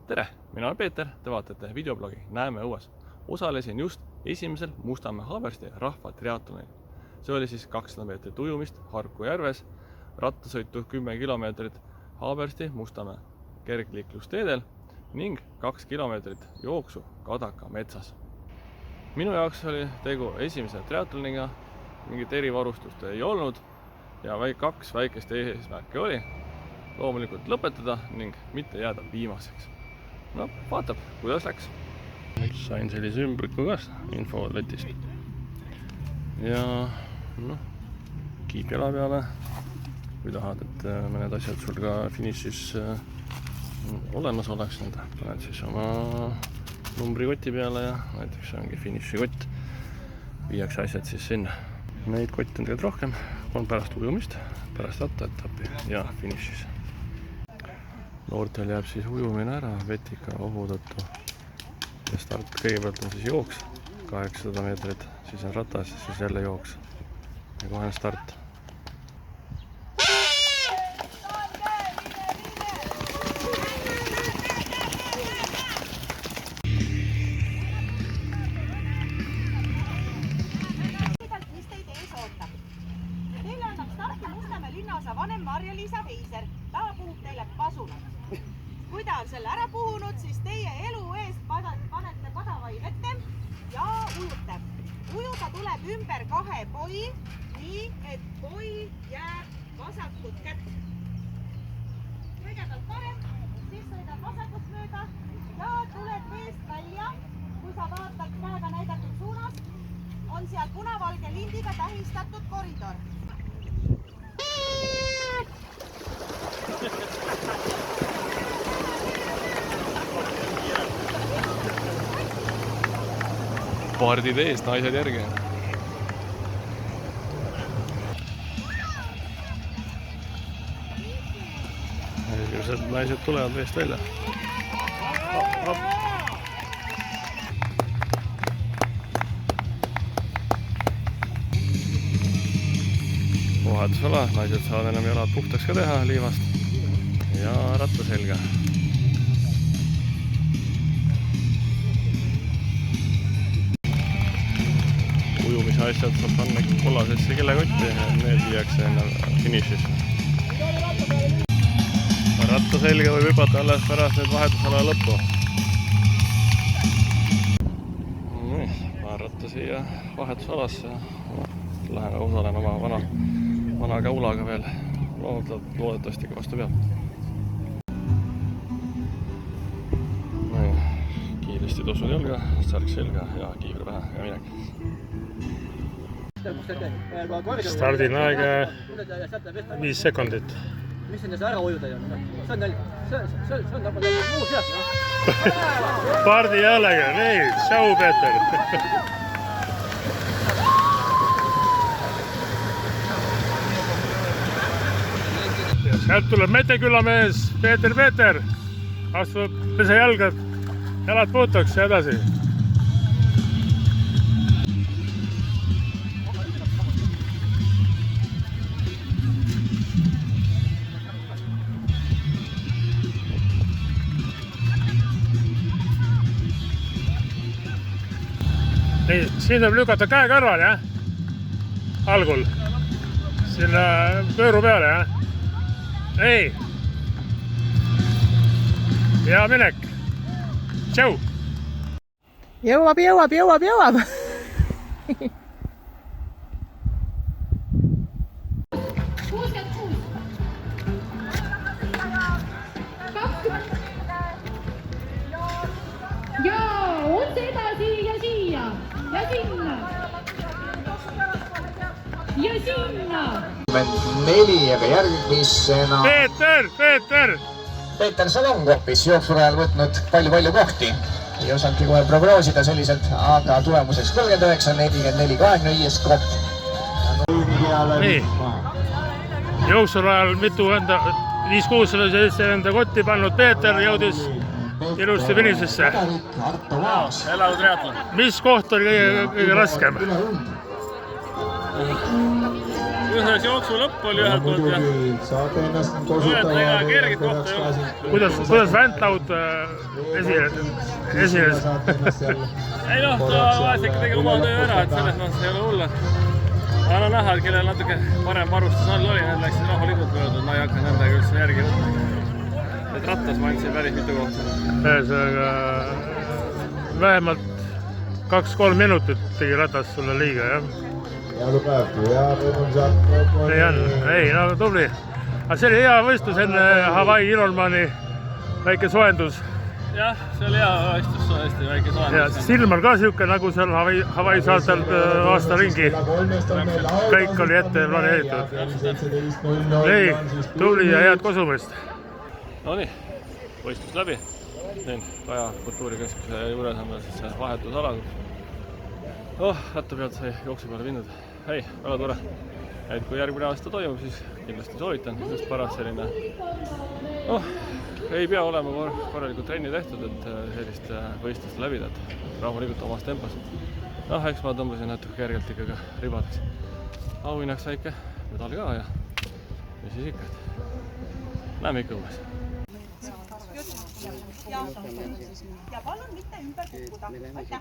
Tere, mina olen Peeter, te vaatate videoblogi Näeme õues. Osalesin just esimesel Mustamäe Haabersti rahvatriatlonil. See oli siis 200 meetrit ujumist Harku järves, rattasõitu 10 kilomeetrit Haabersti Mustamäe kergliiklusteedel ning 2 kilomeetrit jooksu Kadaka metsas. Minu jaoks oli tegu esimese triatloniga, mingit erivarustust ei olnud ja 2 väikest eesmärki oli. Loomulikult lõpetada ning mitte jääda viimaseks. No, vaatab, kuidas läks. Sain sellise ümbriku ka infoletist. Ja kiip jala peale. Kui tahad, et mõned asjad sul ka finišis olemas oleks, paned siis oma numbrikoti peale ja näiteks ongi finišikott. Viiakse asjad siis sinna. Neid kotte on tegelikult rohkem. On pärast ujumist, pärast rattaetappi ja finišis. Noortel jääb siis ujumine ära vetika ohu tõttu. Ja start kõigepealt on siis jooks 800 meetrit, siis on ratas, siis jälle jooks. Ja kohe on start. Teile annab starti Mustamäe linnaosa vanem Marja-Liisa Veiser. Ta puhub teile pasunat. Kui ta on selle ära puhunud, siis teie elu eest panete padavai vette ja ujute. Ujuda tuleb ümber 2 poi, nii et poi jääb vasakut kätt. Kõigepealt parem, siis sõidad vasakust mööda ja tuled veest välja. Kui sa vaatad käega näidatud suunas, on seal punavalge lindiga tähistatud koridor. Pardid eest, naised järgi. Naised tulevad veest välja. Vahetusala, naised saavad enam jalad puhtaks ka teha liivast ja ratta selga. Ujumise asjad saab panna kollasesse kellekotti ja need viiakse enne finišis. Ratta selga võib hüpata alles pärast nüüd vahetusala lõppu. Panen ratta siia vahetusalasse. Lähen osalen oma vana käulaga veel. Loodetavasti ka vastu peab. Kiiresti tossud jalga, särk selga ja kiivri pähe ja minek. Stardin aeg 5 sekundit. Mis on ära ujuda ei ole? See on nagu muu sealt. Pardi jälega, nii, tšau Peeter. Sealt tuleb Meteküla mees, Peeter. Astub pese jalgad, jalad puutuks ja edasi. Nii, siin tuleb lükata käe kõrval, jah? Algul. Sinna pööru peale, jah? Ei. Ja minek. Tšau. Jõuab. Ja otse edasi ja siia ja sinna ja sinna. 4, aga järgmisena Peeter Salong hoopis jooksul ajal võtnud palju kohti. Ei osanudki kohe prognoosida selliselt, aga tulemuseks 39-44, 25 koht. Nii, jooksul ajal mitu 5-6 enda kotti pannud Peeter jõudis ilusti finišisse. Elav triatlon. Mis koht oli kõige raskem? alguses jooksu lõpp oli ühelt poolt ja saate ennast ega kerget kohta ei ole. kuidas Ventlaud esines? Ei noh, ta vaeseke tegi oma töö ära, et selles mõttes ei ole hull. Aga no näha, et kellel natuke parem varustus all oli, need läksid rahulikult mööda, ma ei hakka nendega üldse järgi võtma. Et rattas ma andsin päris mitu kohta. Ühesõnaga vähemalt 2-3 minutit tegi ratas sulle liiga, jah? Ei on, ei, no tubli. Aga see oli hea võistlus enne Hawaii Ironmani, väike soendus. Jah, see oli hea võistlus, hästi väike soendus. Ja silm on ka siuke nagu seal Hawaii saartel aasta ringi. Kõik oli ette planeeritud. Ei, tubli ja head kosumist. No nii, võistlus läbi. Siin Kaja kultuurikeskuse juures on meil siis vahetusala. Rattu pealt sai jooksu peale viinud. Ei, väga tore. Et kui järgmine aasta toimub, siis kindlasti soovitan. Just paras selline, ei pea olema korralikult trenni tehtud, et sellist võistlust läbida, et rahulikult omas tempos. Eks ma tõmbasin natuke kergelt ikkagi ribadeks. Auhinnaks väike medal ka ja siis ikka, et näeme ikka uues. Ja palun mitte ümber kukkuda. Aitäh!